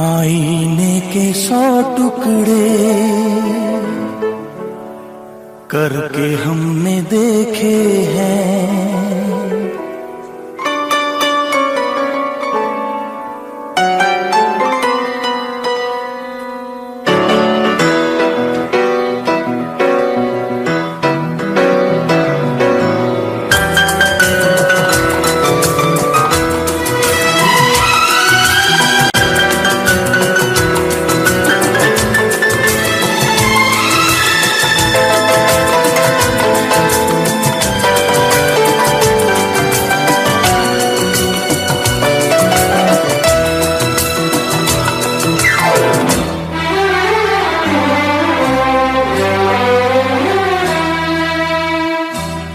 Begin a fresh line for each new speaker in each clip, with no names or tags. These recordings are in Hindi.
आईने के 100 टुकड़े करके हमने देखे हैं।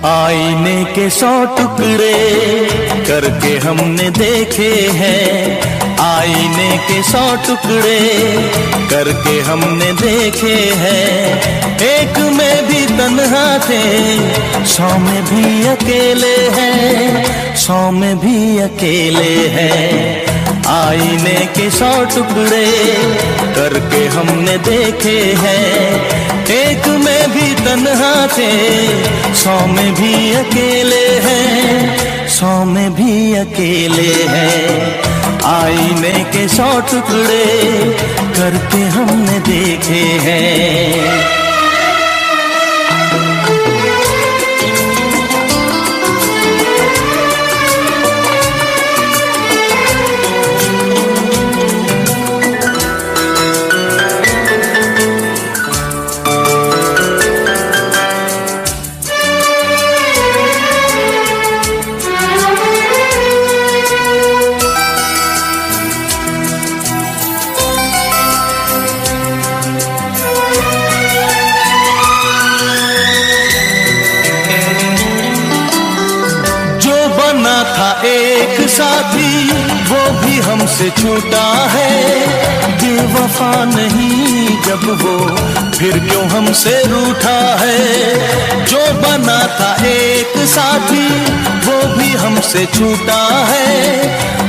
आईने के 100 टुकड़े करके हमने देखे हैं। आईने के 100 टुकड़े करके हमने देखे हैं। एक में भी तन्हा थे, 100 में भी अकेले हैं, 100 में भी अकेले हैं। आईने के 100 टुकड़े करके हमने देखे हैं। एक में भी तन्हा थे, 100 में भी अकेले हैं, 100 में भी अकेले हैं। आईने के 100 टुकड़े करके हमने देखे हैं। था एक साथी वो भी हमसे छूटा है। बेवफा नहीं जब वो फिर क्यों हमसे रूठा है। जो बना था एक साथी वो भी हमसे छूटा है।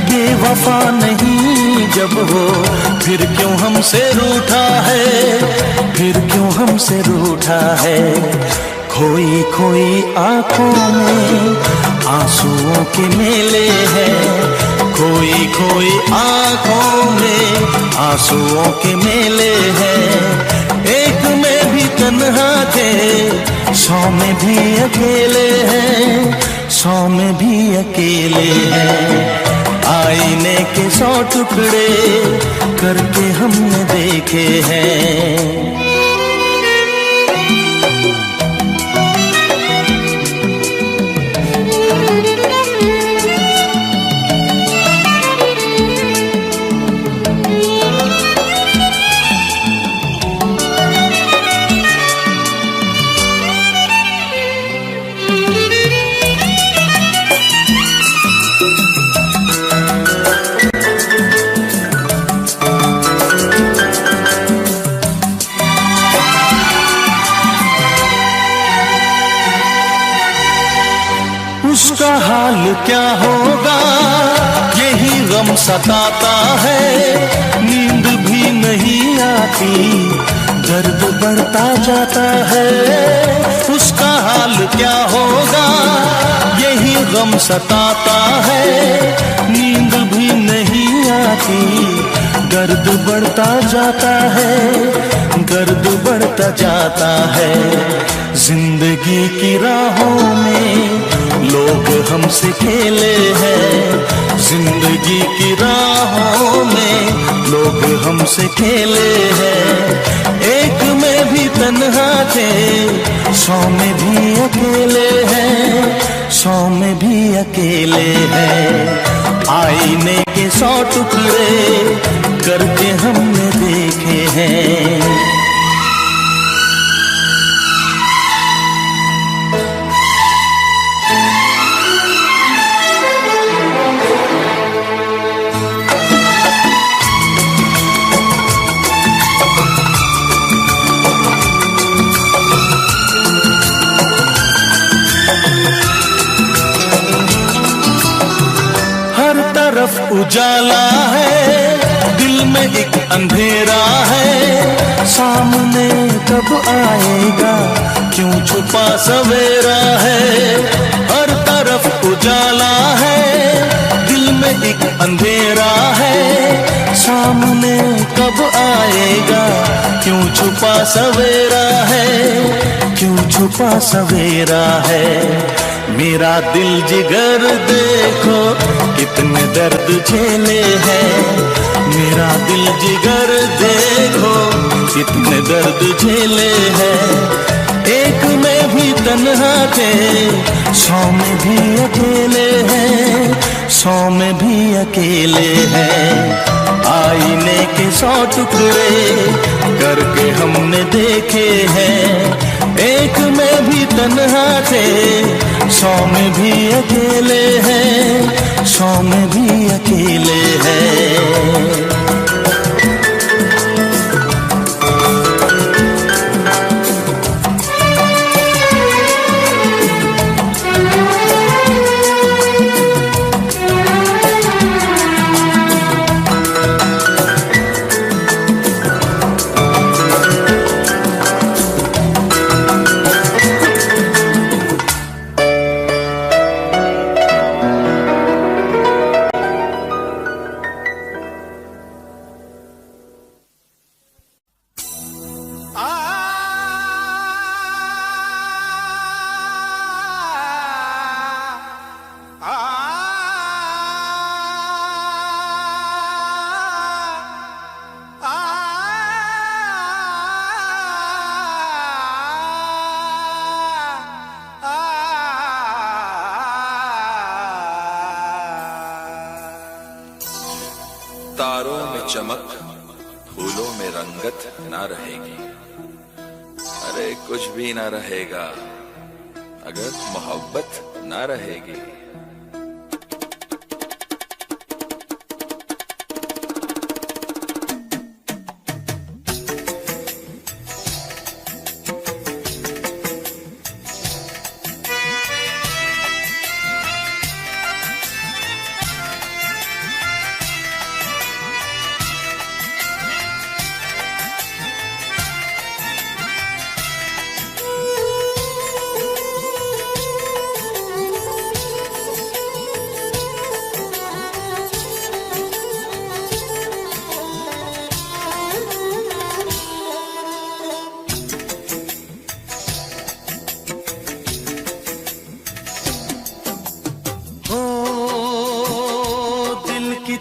बेवफा नहीं जब वो फिर क्यों हमसे रूठा है, फिर क्यों हमसे रूठा है। खोई खोई आंखों में आंसुओं के मेले हैं। खोई खोई आंखों में आंसुओं के मेले हैं। एक में भी तन्हा थे, 100 में भी अकेले हैं, 100 में भी अकेले हैं। आईने के 100 टुकड़े करके हमने देखे हैं। उसका हाल क्या होगा यही गम सताता है। नींद भी नहीं आती, दर्द बढ़ता जाता है। उसका हाल क्या होगा यही गम सताता है। नींद भी नहीं आती, दर्द बढ़ता जाता है, दर्द बढ़ता जाता है। जिंदगी की राहों में लोग हमसे खेले हैं। जिंदगी की राहों में लोग हमसे खेले हैं। एक में भी तन्हा थे, 100 में भी अकेले हैं, 100 में भी अकेले हैं। आईने के 100 टुकड़े करके हमने देखे हैं। तरफ उजाला है, दिल में एक अंधेरा है, सामने कब आएगा, क्यों छुपा सवेरा है। हर तरफ उजाला है, दिल में एक अंधेरा है, सामने कब आएगा, क्यों छुपा सवेरा है, क्यों छुपा सवेरा है। मेरा दिल जिगर देखो कितने दर्द झेले हैं, मेरा दिल जिगर देखो कितने दर्द झेले हैं। एक में भी तन्हा थे, 100 में भी अकेले हैं, 100 में भी अकेले हैं। आईने के 100 टुकड़े करके हमने देखे हैं, एक में भी तन्हा थे, 100 में भी अकेले हैं, 100 में भी अकेले हैं।
तारों में चमक, फूलों में रंगत ना रहेगी। अरे कुछ भी ना रहेगा अगर मोहब्बत ना रहेगी।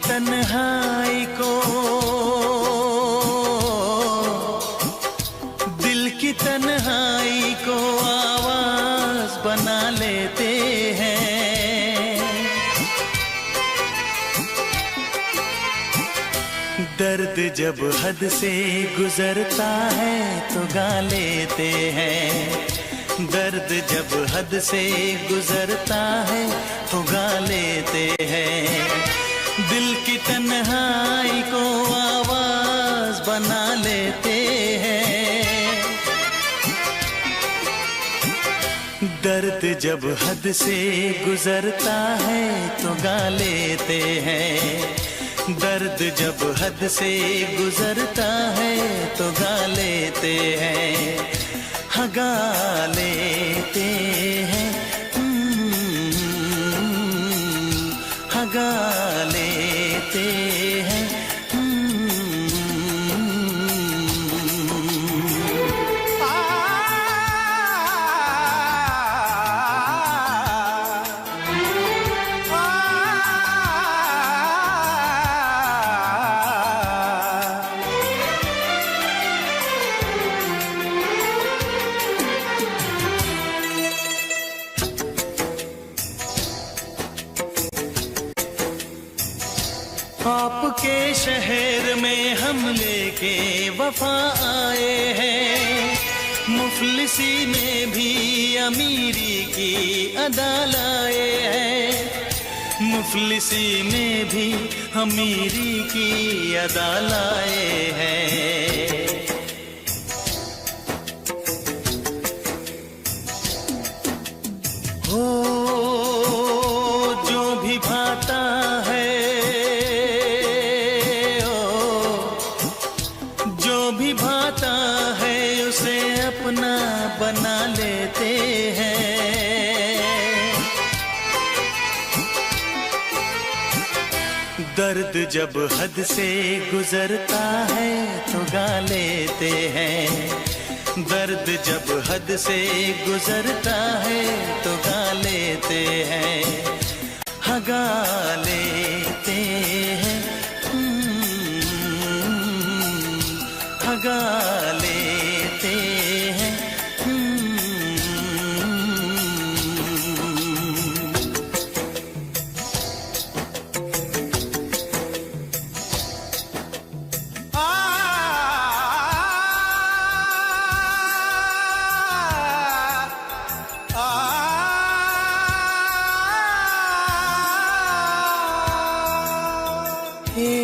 तन्हाई को, दिल की तन्हाई को आवाज बना लेते हैं। दर्द जब हद से गुजरता है तो गा लेते हैं। दर्द जब हद से गुजरता है तो गा लेते हैं। दिल की तन्हाई को आवाज बना लेते हैं। दर्द जब हद से गुजरता है तो गा लेते हैं। दर्द जब हद से गुजरता है तो गा लेते हैं। हाँ गा लेते हैं, हाँ गा लेते हैं। आपके शहर में हम लेके वफा आए हैं। मुफलिसी में भी अमीरी की अदा लाए हैं। मुफलिसी में भी अमीरी की अदा लाए हैं। हो जो भी भाता है दर्द जब हद से गुजरता है तो गा लेते हैं, दर्द जब हद से गुजरता है तो गा लेते हैं, हाँ गा लेते हैं, हाँ गा लेते हैं।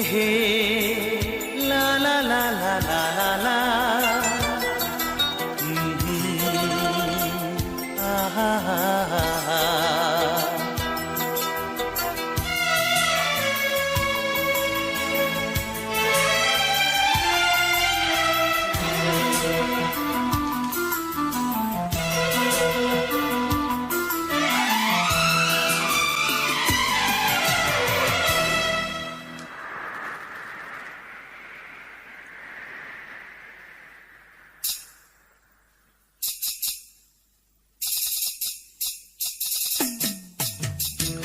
हे ला ला ला ला ला ला ला, हा हा हा हा।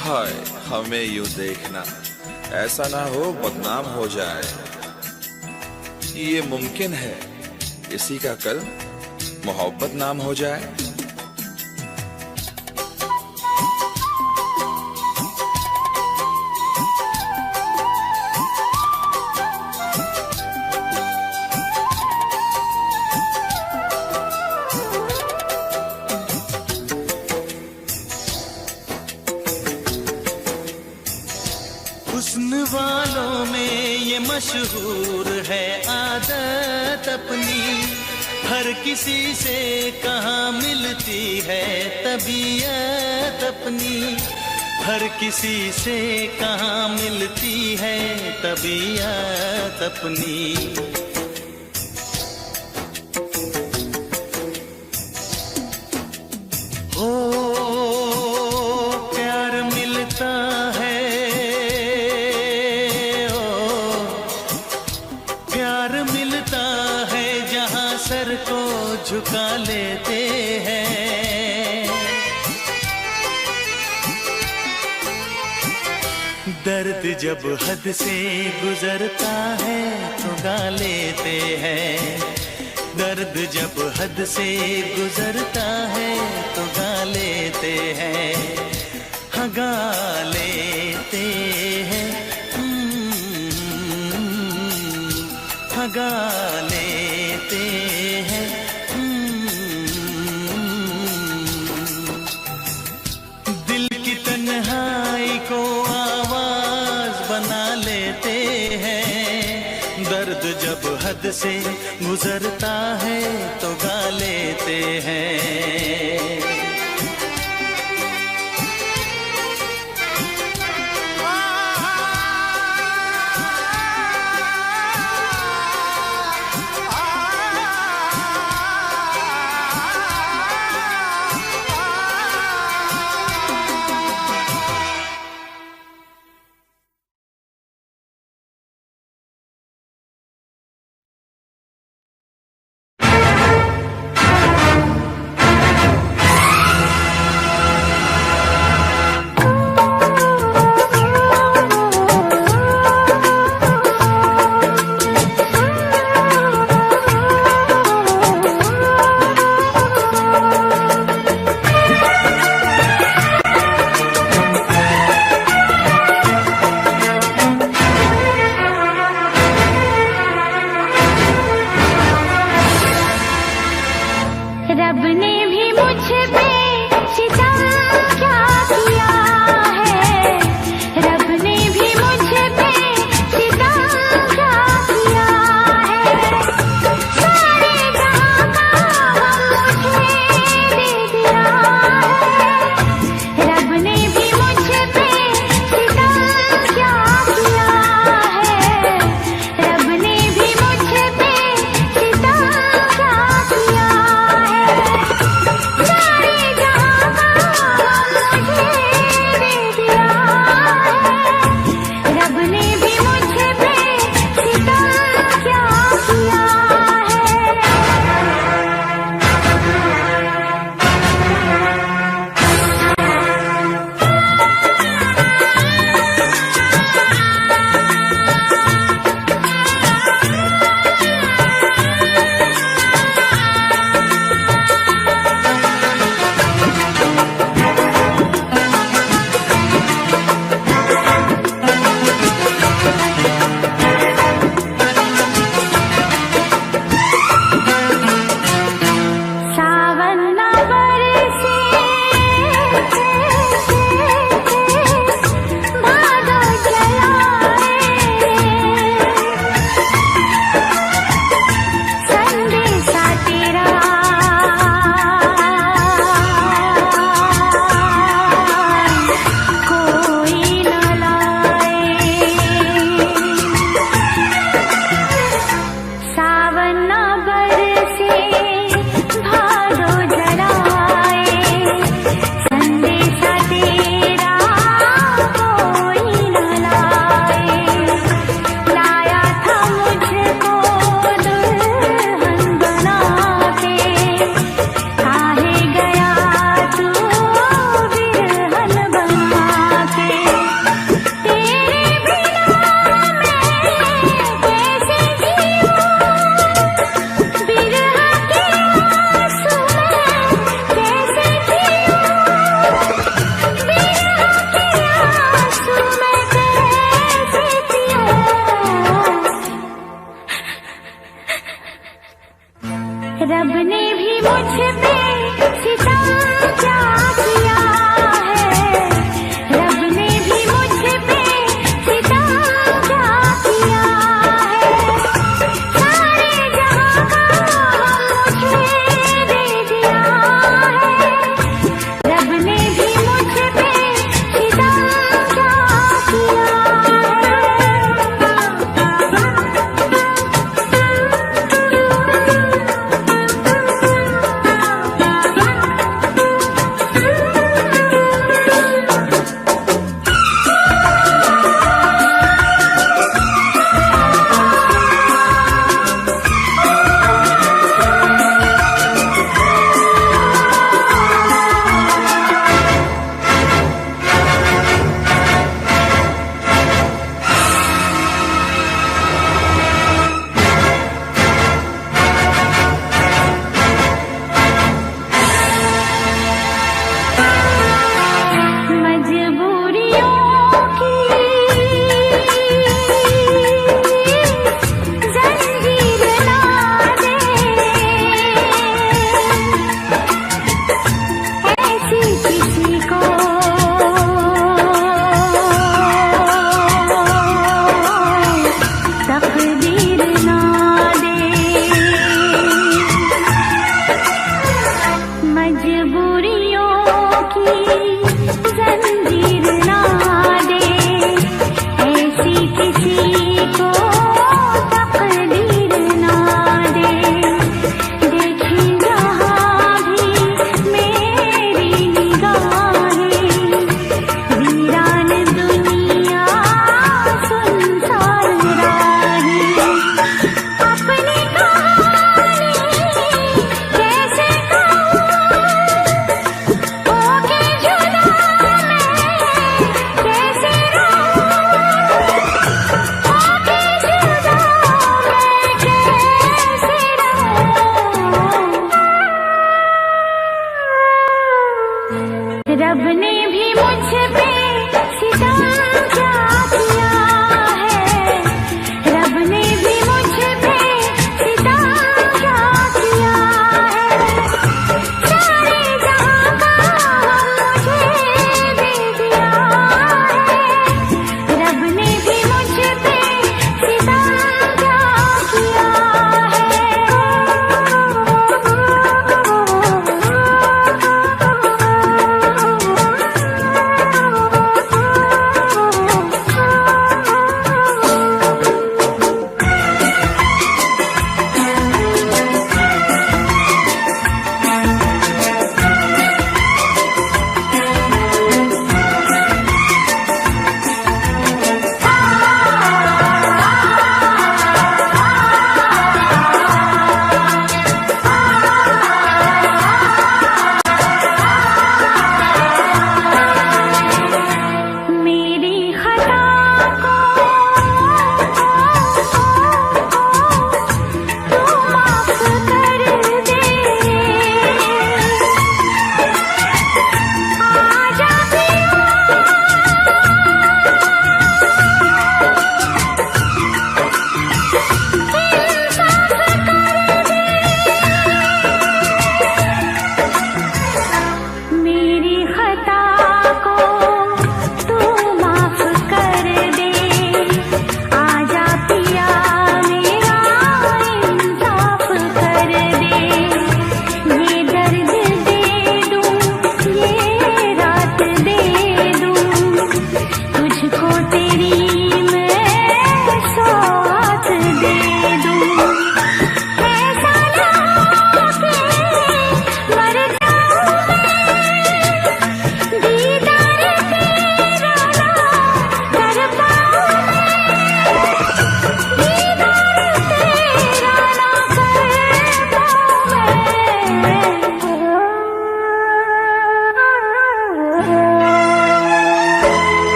हाय हमें यूं देखना, ऐसा ना हो बदनाम हो जाए। ये मुमकिन है किसी का कल मोहब्बत नाम हो जाए।
हुस्न वालों में ये मशहूर है आदत अपनी, हर किसी से कहाँ मिलती है तबीयत अपनी, हर किसी से कहाँ मिलती है तबीयत अपनी। हो प्यार मिलता है, मिलता है जहां सर को झुका लेते हैं, दर्द जब हद से गुजरता है तो गा लेते हैं, दर्द जब हद से गुजरता है तो गा लेते हैं, हाँ गा लेते हैं, गा लेते हैं। दिल की तन्हाई को आवाज बना लेते हैं, दर्द जब हद से गुजरता है तो गा लेते हैं।
रब ने भी मुझ पे सितम क्या किया है, रब ने भी मुझ पे सितम क्या किया है। सारे जहां का मुझे दे दिया है, रब ने भी मुझ पे सितम क्या किया है। रब ने भी मुझ पे सितम क्या किया है, रब ने भी मुझ पे सितम क्या किया है। सारे जहां का मुझे दे दिया है, रब ने भी मुझ पे सितम क्या किया है।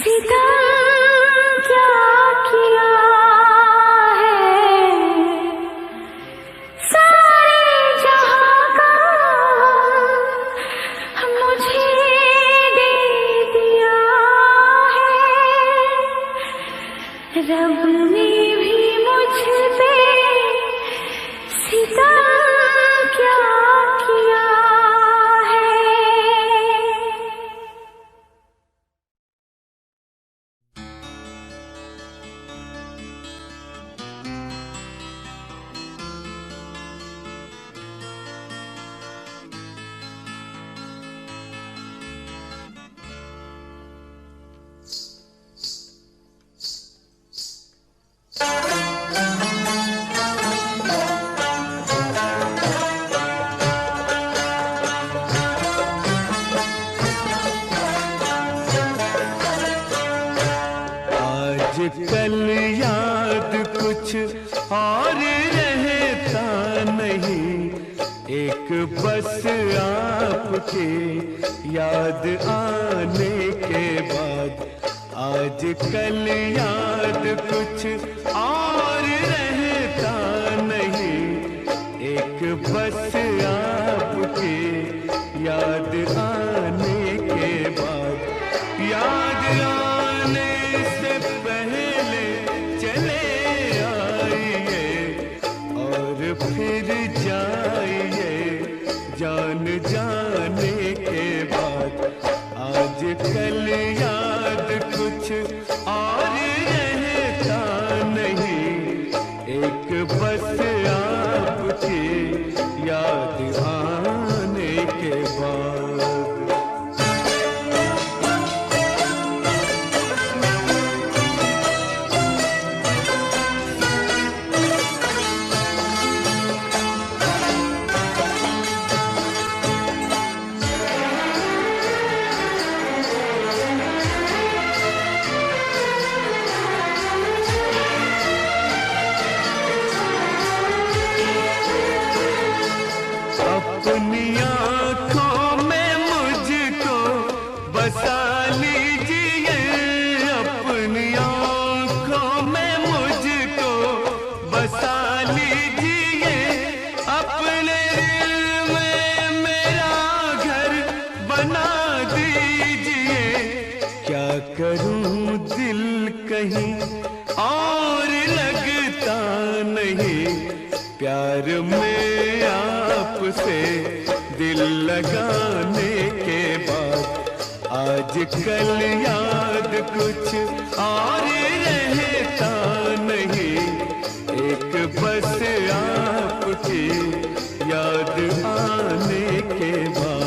सितम क्या किया है, सारे जहां का मुझे दे दिया है। रब ने भी मुझ पे सितम क्या किया है।
कल याद कुछ और रहता नहीं, एक बस आपके याद आने के बाद। आज कल याद कुछ और रहता नहीं, एक बस आपके याद आने के बाद। याद आने से पहले चले आइए और फिर जाइए जान जाने के बाद। आज कल याद कुछ और रहता नहीं, एक बस आपकी याद आने के बाद। अपनी आँखों में मुझको बसा लीजिए, अपनी आँखों में मुझको बसा लीजिए। अपने दिल में मेरा घर बना दीजिए। क्या करूं दिल कहीं और लगता नहीं, प्यार में आपसे दिल लगाने के बाद। आज कल याद कुछ और रहता नहीं, एक बस आपकी याद आने के बाद।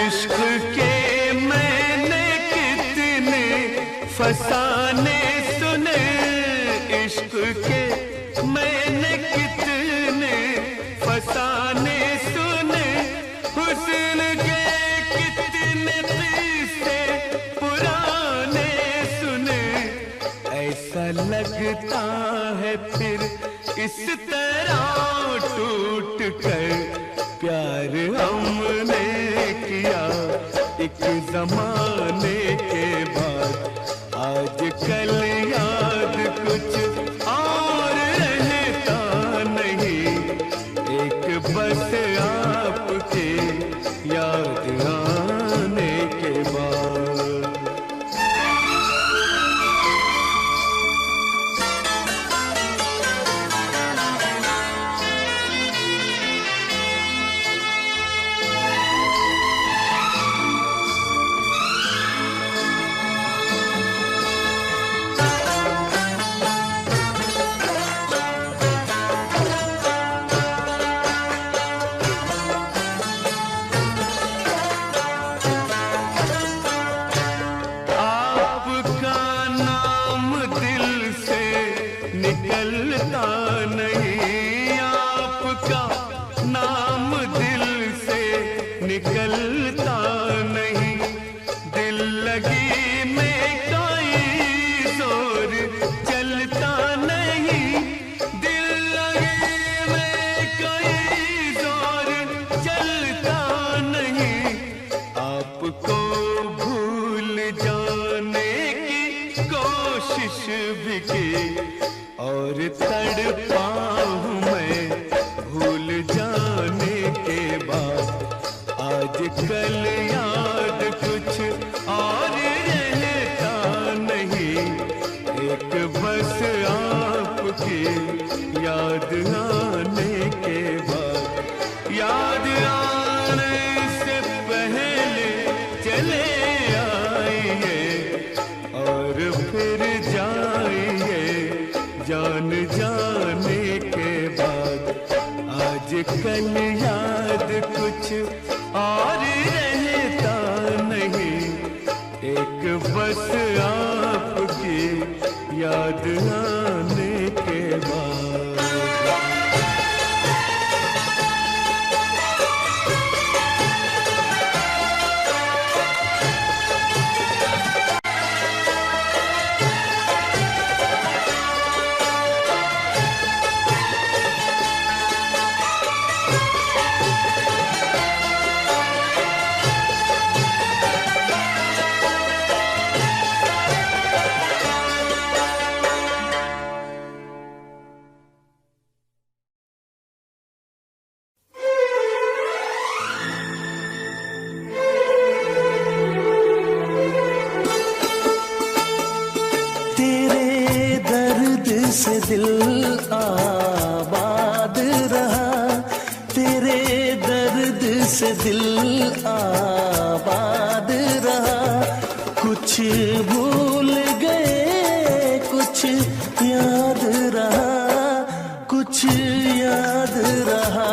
इश्क के मैंने कितने फसाने सुने, इश्क के मैंने कितने फसाने सुने। हुस्न के कितने किस्से पुराने सुने। ऐसा लगता है फिर इस तरह टूट कर प्यार हमने किया एक जमाने के बाद। आज कल याद कुछ और रहता नहीं, एक बस आपके याद आने के बाद।
चलता नहीं, दिल लगी में कोई जोर चलता नहीं, दिल लगी में कोई जोर चलता नहीं। आपको भूल जाने की कोशिश भी की और तड़पा हूँ मैं भूल जाने के बाद। आज कल याद कुछ और रहता नहीं, एक बस आपकी याद आने के बाद। याद आने से पहले चले आइए और फिर जाइए जान जाने के बाद। आज कल याद कुछ और रहता नहीं, एक बस आपकी याद आने के बाद।
से दिल आबाद रहा, तेरे दर्द से दिल आबाद रहा। कुछ भूल गए कुछ याद रहा, कुछ याद रहा।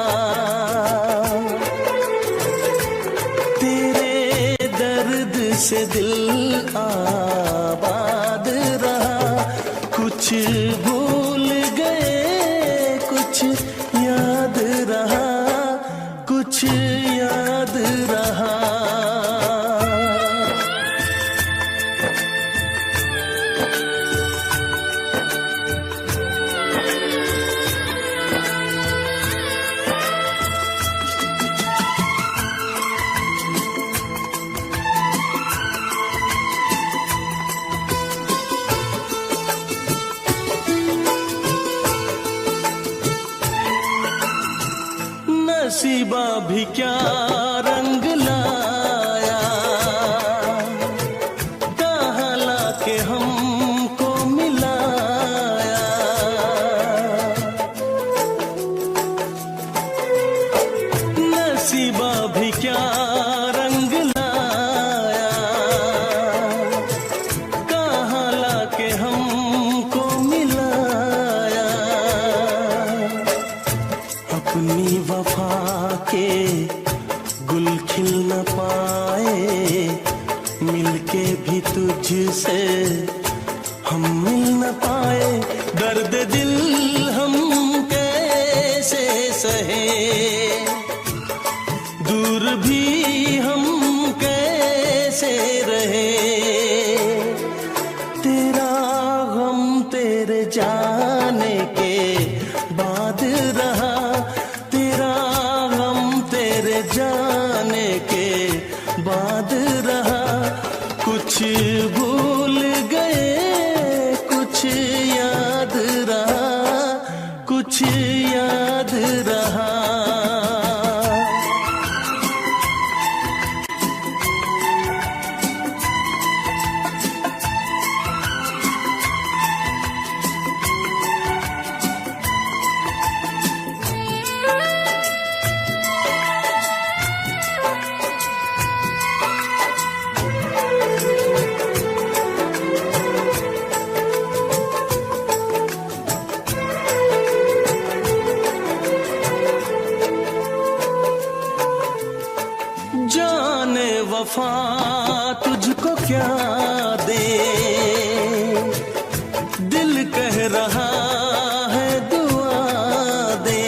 तेरे दर्द से दिल आबाद रहा। कुछ भूल गए कुछ याद रहा, कुछ याद रहा। नसीबा भी क्या रंग लाया, कहाँ लाके हमको मिलाया। नसीबा भी क्या रंग लाया, कहाँ लाके हमको मिलाया। अपनी वफा के गुल खिल न पाए, मिलके भी तुझसे हम मिल न पाए। दर्द दिल हम कैसे सहे, दूर भी हम कैसे रहे। तेरा गम तेरे जाने के बाद रहा, तेरा गम तेरे जाने के बाद रहा। कुछ भूल गए कुछ याद रहा, कुछ याद रहा। जाने वफा तुझको क्या दे, दिल कह रहा है दुआ दे।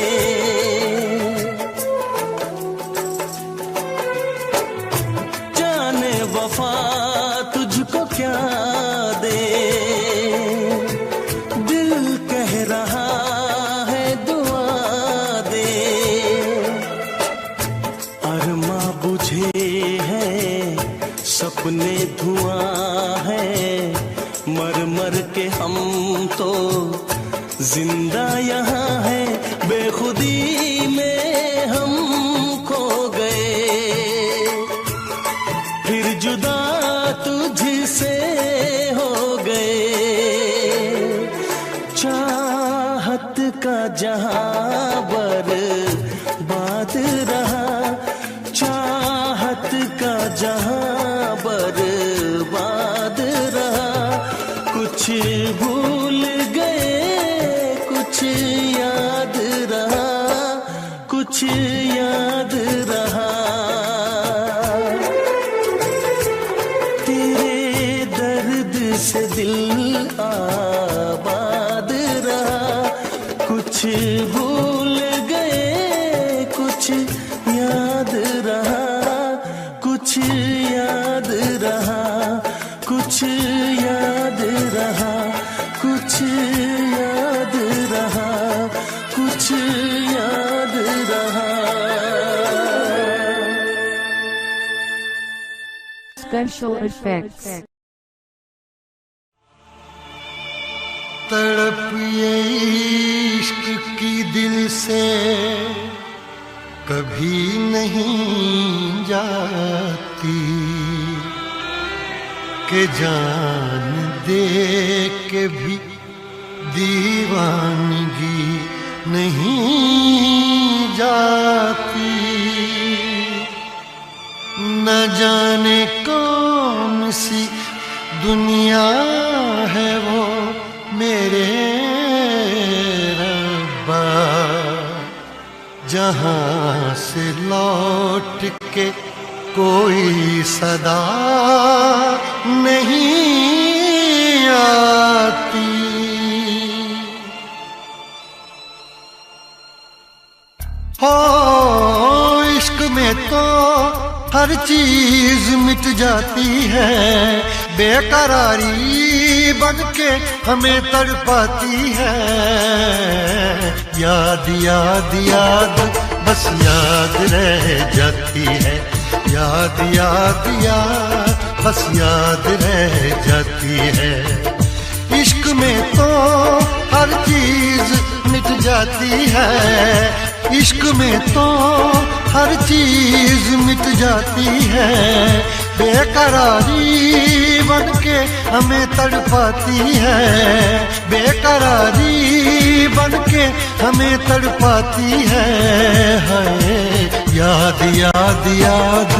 वफा तुझको क्या दे, दिल कह रहा है दुआ दे। अरमा बुझे हैं सपने धुआं है, मर मर के हम तो जिंदा यहाँ है। बेखुदी में हम खो गए, फिर जुदा तुझसे हो गए। चाहत का जहां बर्बाद रहा, चाहत का जहां बर्बाद रहा। कुछ भूल गए कुछ याद रहा, कुछ याद रहा। तेरे दर्द से दिल आबाद रहा। कुछ भूल गए कुछ याद रहा, कुछ याद रहा, कुछ याद रहा, कुछ याद रहा, कुछ याद रहा।
Special effects.
तड़प ये इश्क की दिल से कभी नहीं जाती, के जान दे के भी दीवानगी नहीं जाती। न जाने कौन सी दुनिया है वो मेरे रब्बा, जहां से लौट के कोई सदा नहीं आती। हो इश्क में तो हर चीज मिट जाती है, बेकरारी बनके हमें तड़पाती है। याद याद याद बस याद रह जाती है, याद याद याद बस याद रह जाती है। इश्क में तो हर चीज मिट जाती है, इश्क में तो हर चीज मिट जाती है। बेकरारी बनके हमें तड़पाती है, बेकरारी बनके हमें तड़पाती है। हाय याद याद याद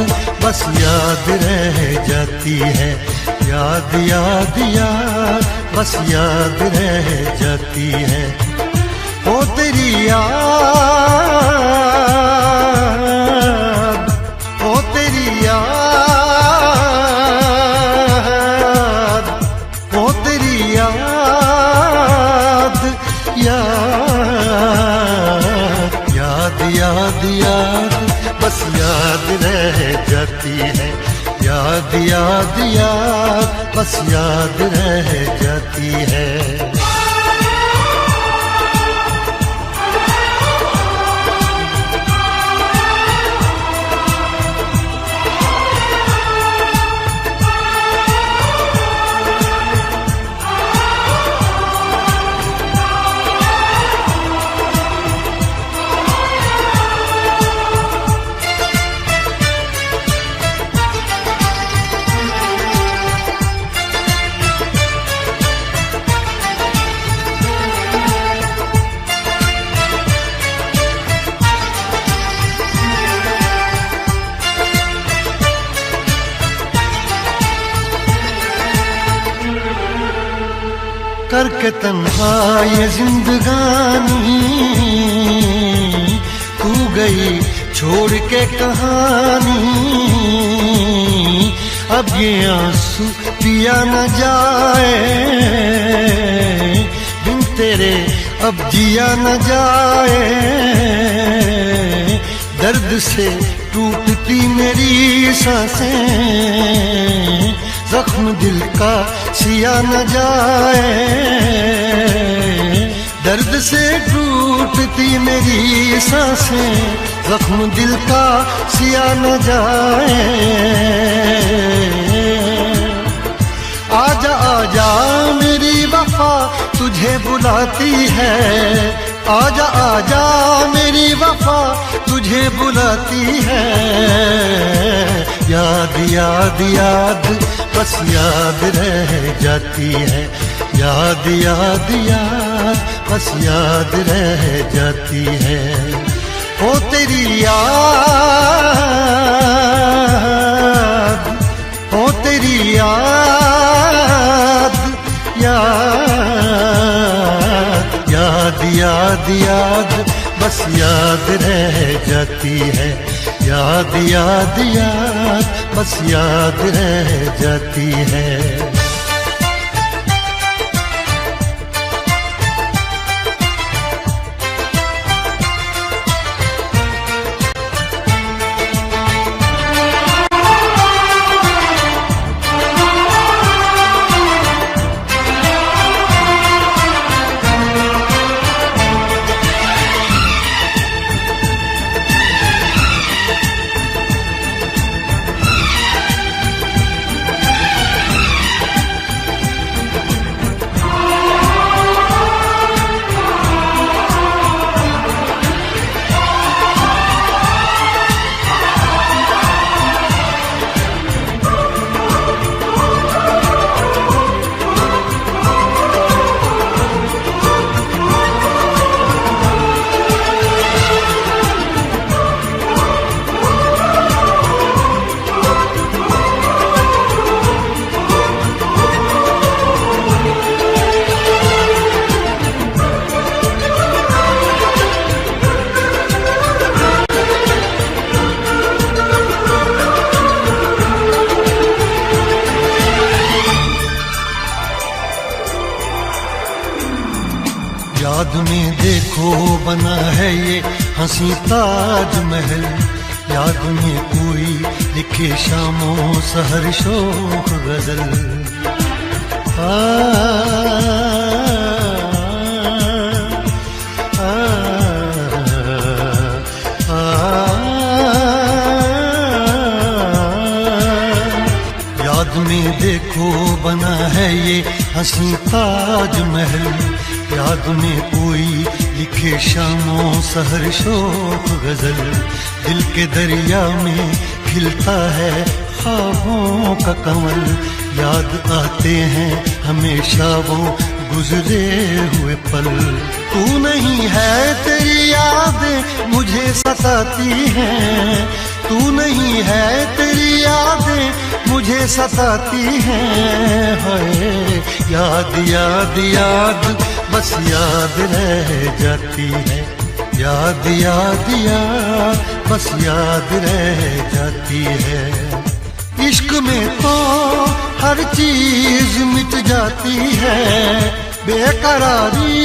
बस याद रह जाती है, याद याद याद बस याद रह जाती है। ओ तेरी याद, ओ तेरी याद, ओ तेरी याद, याद याद याद याद बस याद रह जाती है, याद याद याद बस याद रह जाती है। करके तन्हा ये जिंदगानी तू गई छोड़ के कहानी। अब ये आंसू पिया न जाए बिन तेरे, अब जिया न जाए। दर्द से टूटती टूटती मेरी सांसें, जख्म दिल का सिया न जाए। दर्द से टूटती मेरी सांसें, जख्म दिल का सिया न जाए। आजा आजा मेरी वफा तुझे बुलाती है, आजा आजा मेरी वफा तुझे बुलाती है। याद याद याद बस याद रह जाती है, याद याद याद बस याद रह जाती है। ओ तेरी याद, ओ तेरी याद, याद याद याद याद बस याद रह जाती है, याद याद याद बस याद रह जाती है। याद में देखो बना है ये हंसी ताजमहल, याद में कोई लिखे शामों सहर शोख गजल। याद में देखो बना है ये हंसी ताजमहल, याद में कोई लिखे शामों सहर शोक गजल। दिल के दरिया में खिलता है ख्वाबों का कमल, याद आते हैं हमेशा वो गुजरे हुए पल। तू नहीं है तेरी याद मुझे सताती है, तू नहीं है तेरी यादें मुझे सताती हैं। हाय याद याद याद बस याद रह जाती है, याद याद याद बस याद रह जाती है। इश्क में तो हर चीज मिट जाती है, बेकरारी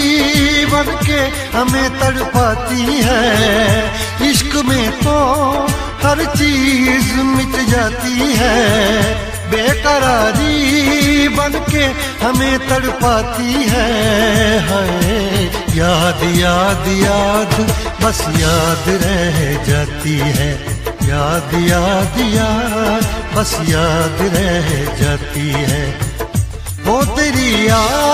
बन के हमें तड़पाती है। इश्क में तो हर चीज मिट जाती है, बेकरारी बन के हमें तड़पाती है। हाय याद याद याद बस याद रह जाती है, याद याद याद बस याद रह जाती है। वो तेरी याद,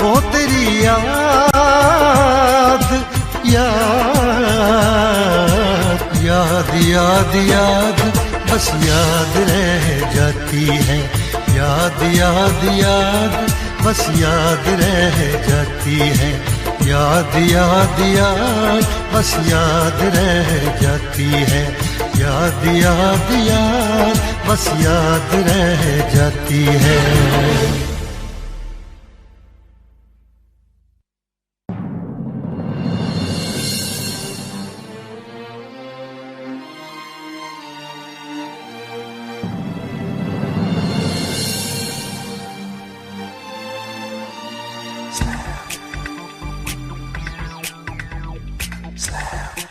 वो तेरी याद, याद याद याद याद बस याद रह जाती है, याद याद याद बस याद रह जाती है। याद याद याद बस याद रह जाती है, याद याद याद बस याद रह जाती है।
Slam.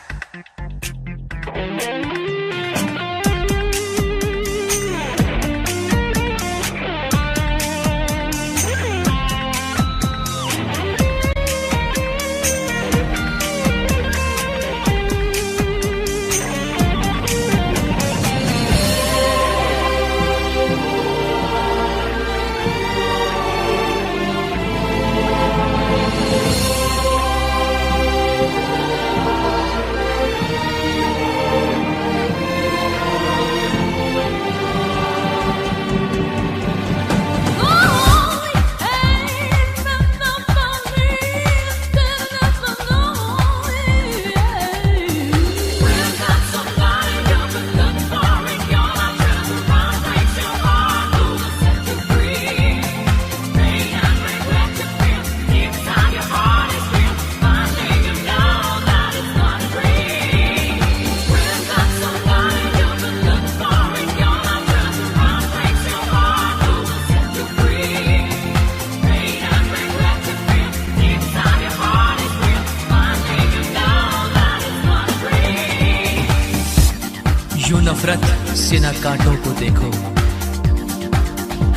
यूं नफरत से न कांटों को देखो,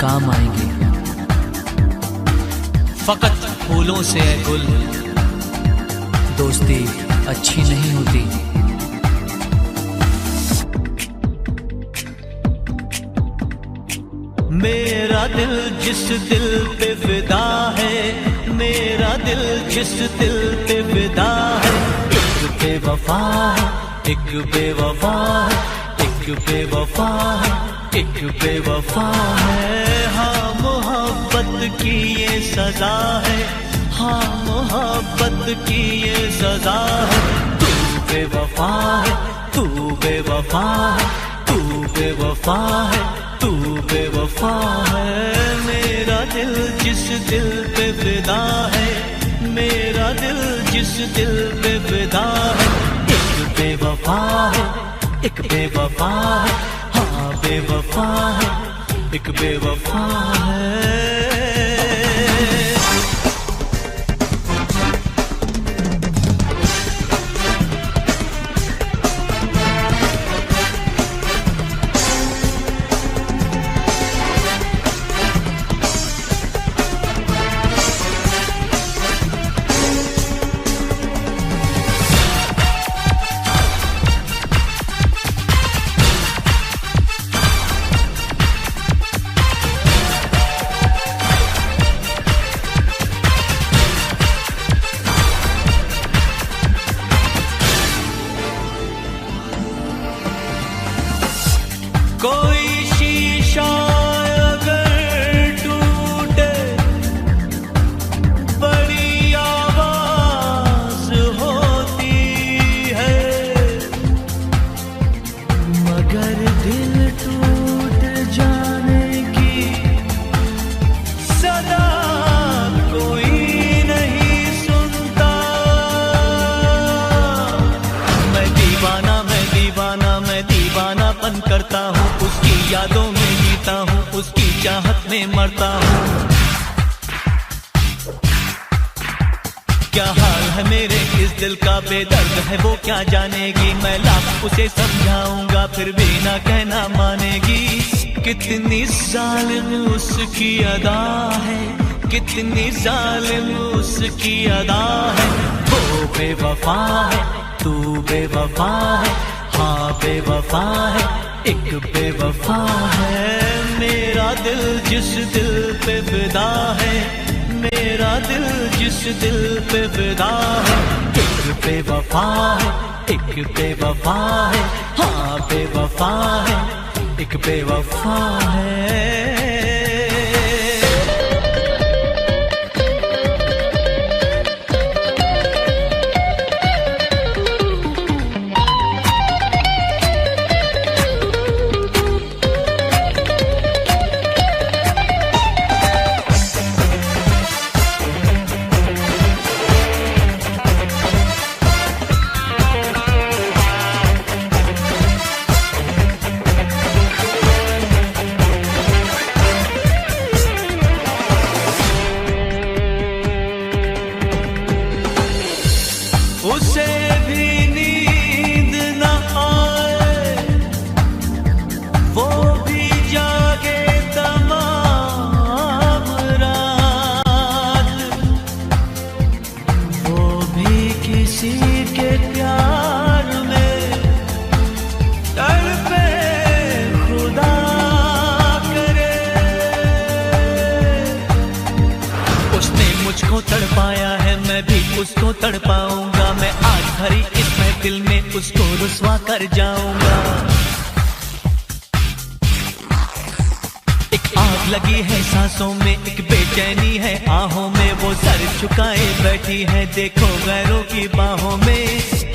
काम आएंगे फकत फूलों से है गुल, दोस्ती अच्छी नहीं होती। मेरा दिल जिस दिल पे फिदा है, मेरा दिल जिस दिल पे फिदा है, एक बेवफा है, एक बेवफा है, एक बेवफा है, एक बेवफा है। हाँ मोहब्बत की ये सजा है, हाँ मोहब्बत की ये सजा है। तू बेवफा है, तू बेवफा है, तू बेवफा है, तू बेवफा है। मेरा दिल जिस दिल पे फिदा है, मेरा दिल जिस दिल पे फिदा है, एक बेवफा है, एक बेवफा है, हाँ बेवफा है, एक बेवफा है। कोई शीशा अगर टूटे, बड़ी आवाज होती है, मगर दिल टूट जाने की सदा कोई नहीं सुनता। मैं दीवाना, मैं दीवाना, मैं दीवानापन करता हूँ, उसकी यादों में जीता हूँ, उसकी चाहत में मरता हूँ। क्या हाल है मेरे इस दिल का, बेदर्द है वो क्या जानेगी। मैं लाख उसे समझाऊंगा फिर भी ना कहना मानेगी। कितनी जालिम उसकी अदा है, कितनी जालिम उसकी अदा है। वो बेवफा है, तू बेवफा है, हाँ बेवफा है, एक बेवफा है। मेरा दिल जिस दिल पे फिदा है, मेरा दिल जिस दिल पे फिदा है, एक बेवफा है, एक बेवफा है, हाँ बेवफा है, एक बेवफा है। उसे भी नींद न आए, वो भी जागे तमाम रात, वो भी किसी के प्यार में तड़पे खुदा करे। उसने मुझको तड़पाया है, मैं भी उसको तड़पाऊंगा। मैं आज भरी इस महफिल में उसको रुस्वा कर जाऊंगा। एक आग लगी है सांसों में, एक बेचैनी है आहों में, वो सर झुकाए बैठी है देखो गैरों की बाहों में।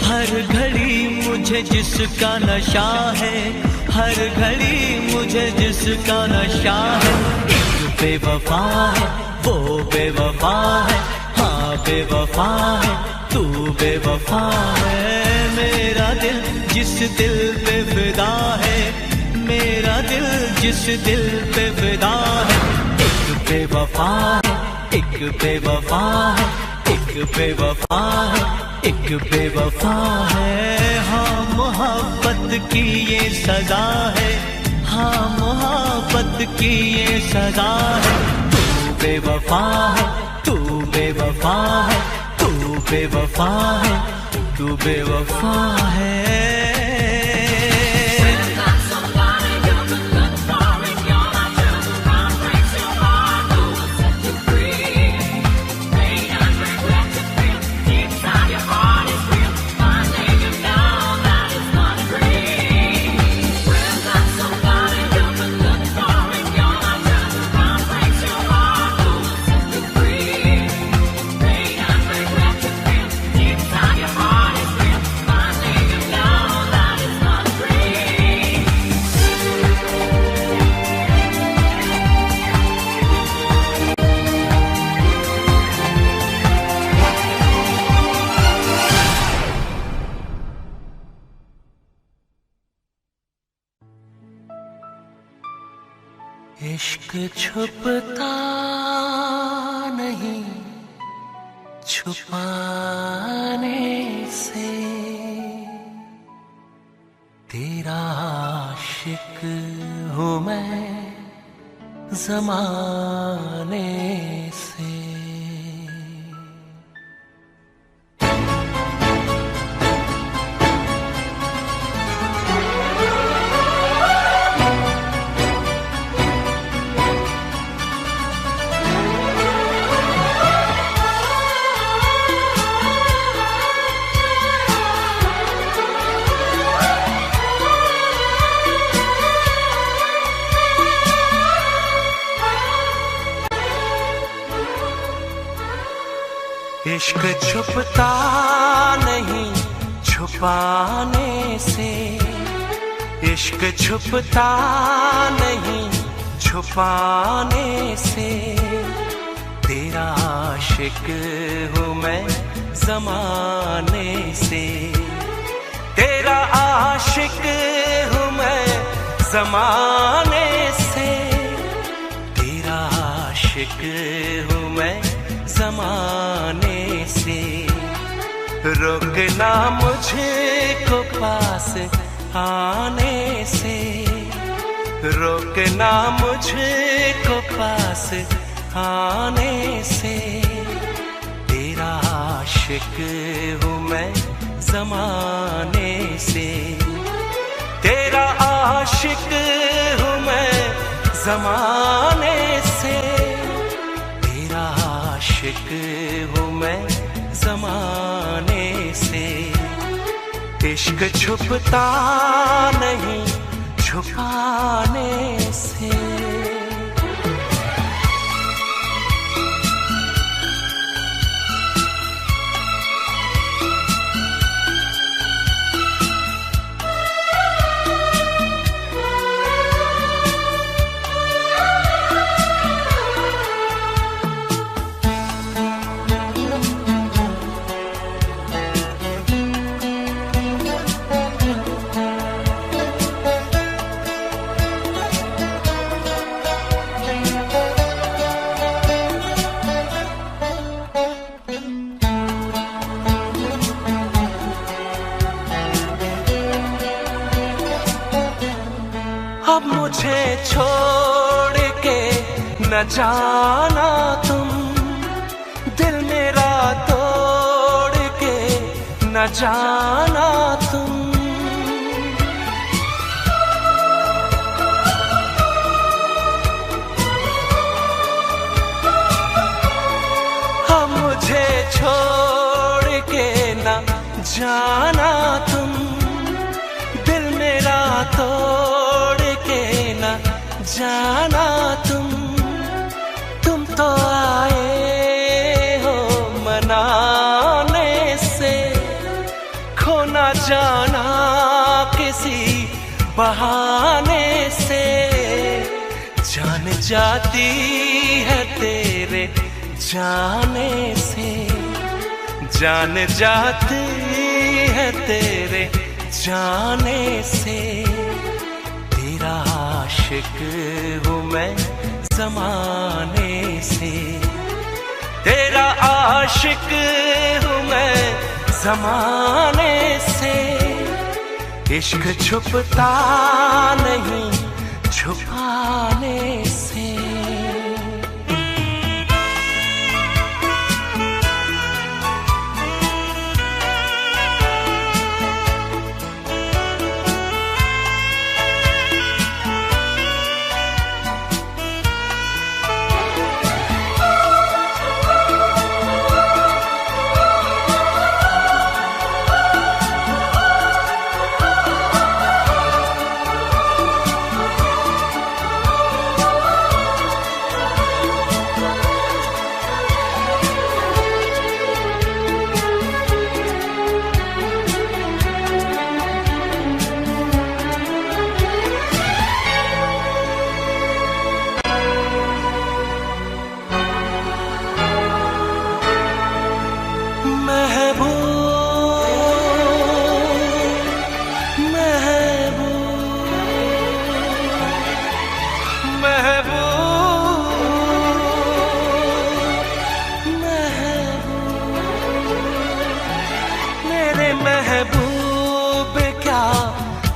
हर घड़ी मुझे जिसका नशा है, हर घड़ी मुझे जिसका नशा है, एक बेवफा है, वो बेवफा है, हाँ बेवफा है, तू बेवफा है। मेरा दिल जिस दिल पे फिदा है, मेरा दिल जिस दिल पे फिदा है, एक बेवफा है, एक बेवफा है, एक बेवफा है, एक बेवफा है। हाँ मोहब्बत की ये सजा है, हाँ मोहब्बत की ये सजा है। तू बेवफा है, तू बेवफा है, तू बेवफा है, तू बेवफा है।
इश्क छुपता नहीं छुपाने से, तेरा आशिक हूँ मैं ज़माने से। इश्क छुपता नहीं छुपाने से, इश्क छुपता नहीं छुपाने से, तेरा आशिक हूँ मैं ज़माने से, तेरा आशिक हूँ मैं ज़माने से, तेरा आशिक हूँ मैं ज़माने से। रोकना मुझको पास आने से, रोकना मुझको पास आने से, तेरा आशिक हूँ मैं ज़माने से, तेरा आशिक हूँ मैं ज़माने से, तेरा आशिक हूँ मैं ज़माने से। इश्क छुपता नहीं छुपाने से। अब मुझे छोड़ के न जाना तुम, दिल मेरा तोड़ के न जाना तुम। अब मुझे छोड़ के न जाना तुम, दिल मेरा तोड़ जाना तुम तो आए हो मनाने से, खो ना जाना किसी बहाने से, जान जाती है तेरे जाने से, जान जाती है तेरे जाने से, तेरा आशिक हूँ मैं ज़माने से, तेरा आशिक हूँ मैं ज़माने से।
इश्क छुपता नहीं छुपाने से।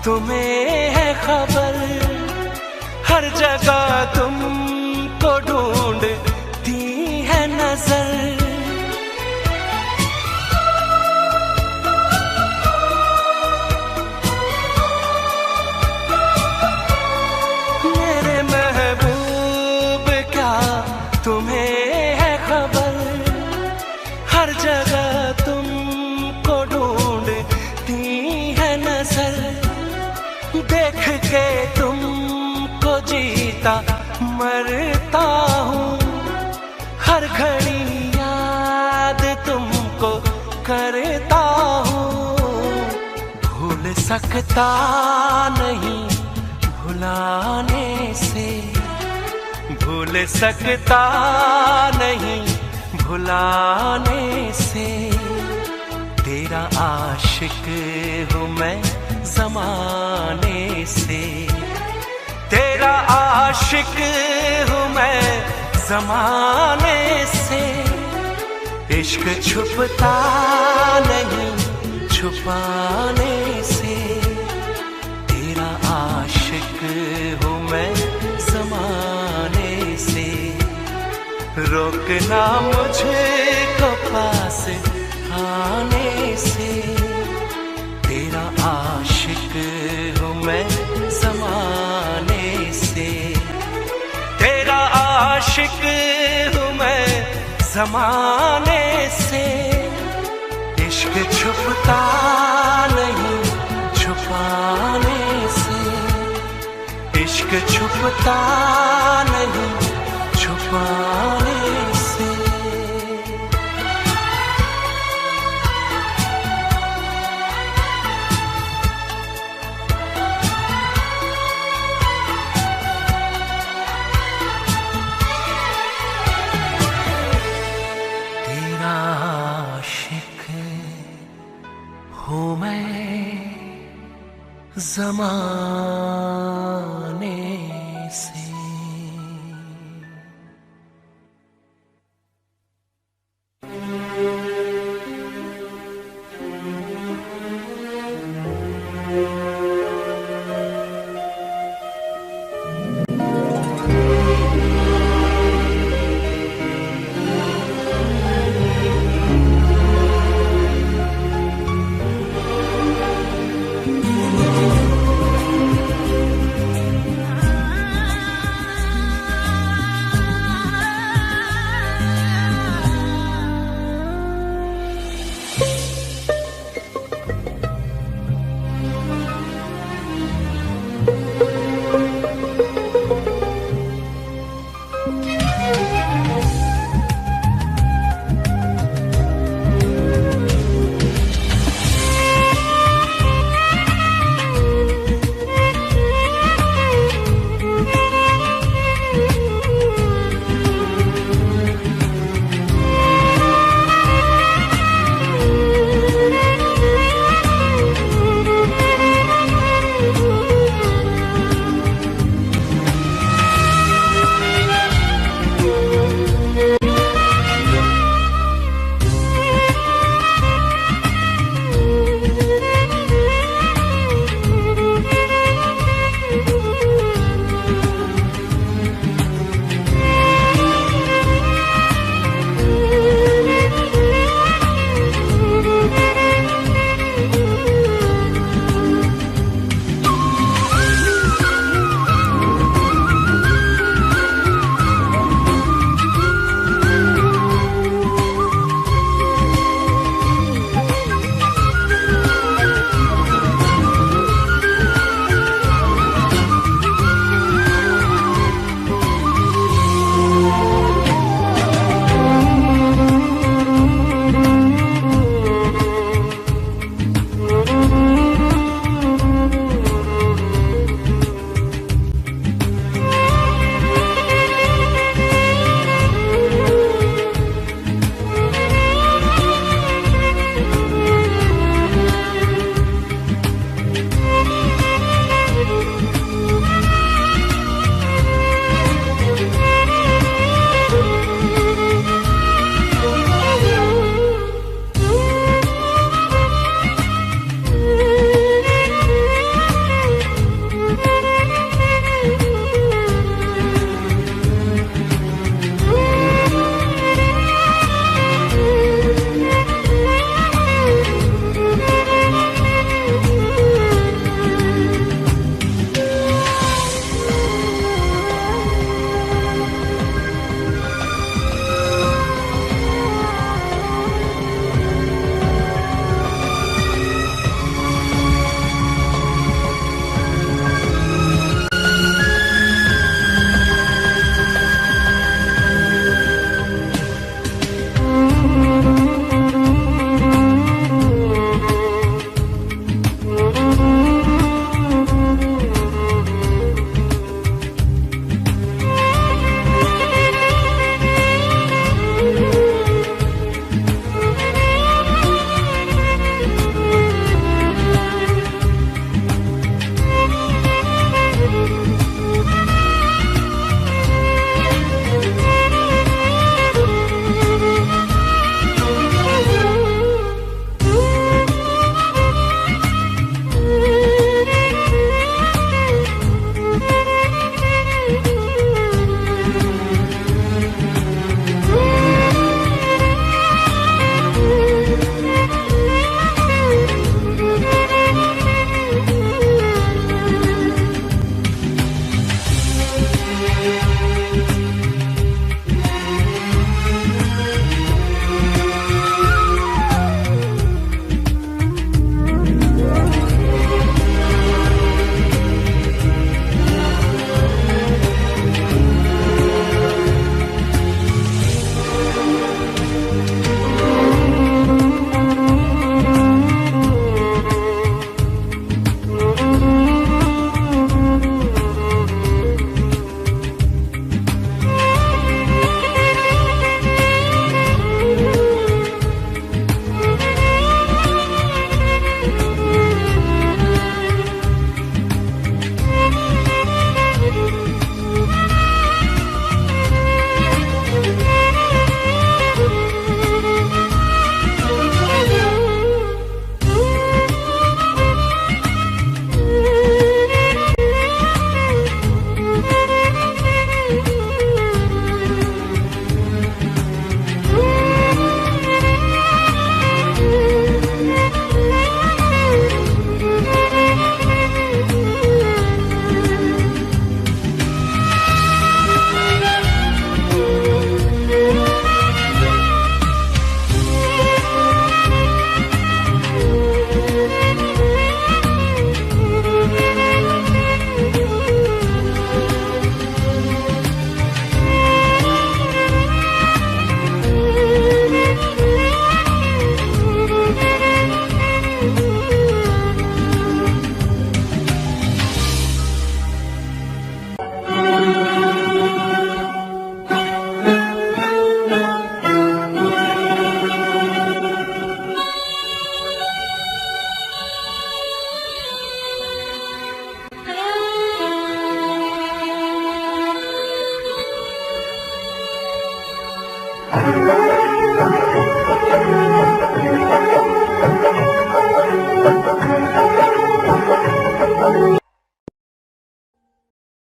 तुम्हें है खबर, हर जगह तुमको ढूंढती है नजर। मेरे महबूब क्या तुम्हें है खबर, हर जगह तुमको ढूंढती है नजर। देख के तुमको जीता मरता हूँ, हर घड़ी याद तुमको करता हूँ। भूल सकता नहीं भुलाने से, भूल सकता नहीं भुलाने से। तेरा आशिक हूँ मैं ज़माने से, तेरा आशिक हूँ मैं ज़माने से। इश्क छुपता नहीं छुपाने से, तेरा आशिक हूँ मैं ज़माने से। रोकना मुझे को पास आने से, तेरा आशिक हूँ मैं ज़माने से। तेरा आशिक हूँ मैं ज़माने से। इश्क छुपता नहीं छुपाने से, इश्क छुपता नहीं छुपाने से। हूँ मैं ज़माने से।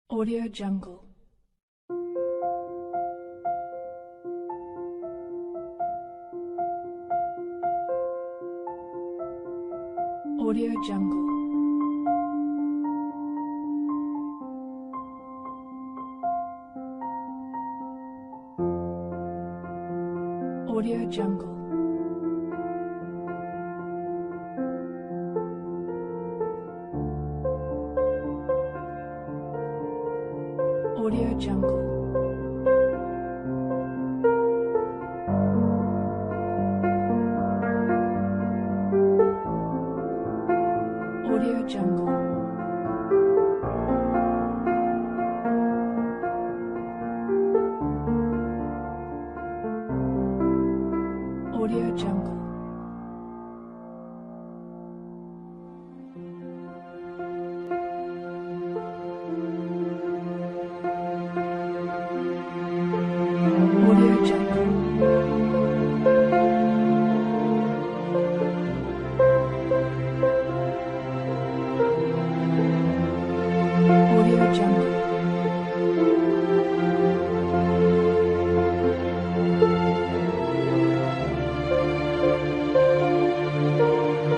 Audio Jungle. Audio Jungle. Audio Jungle. Audio Jungle. Audio Jungle. Audio Jungle. Audio Jungle. Audio Jungle. Audio Jungle.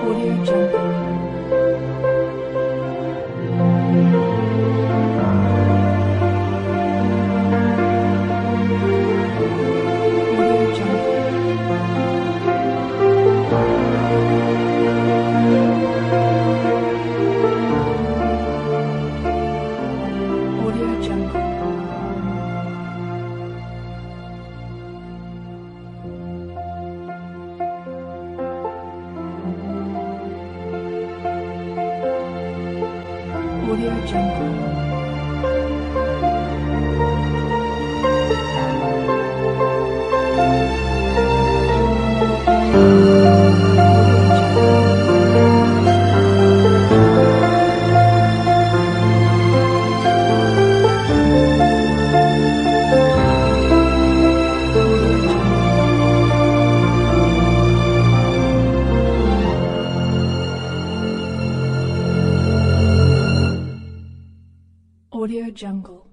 Audio Jungle. Audio Jungle. Audio Jungle. Audio Jungle.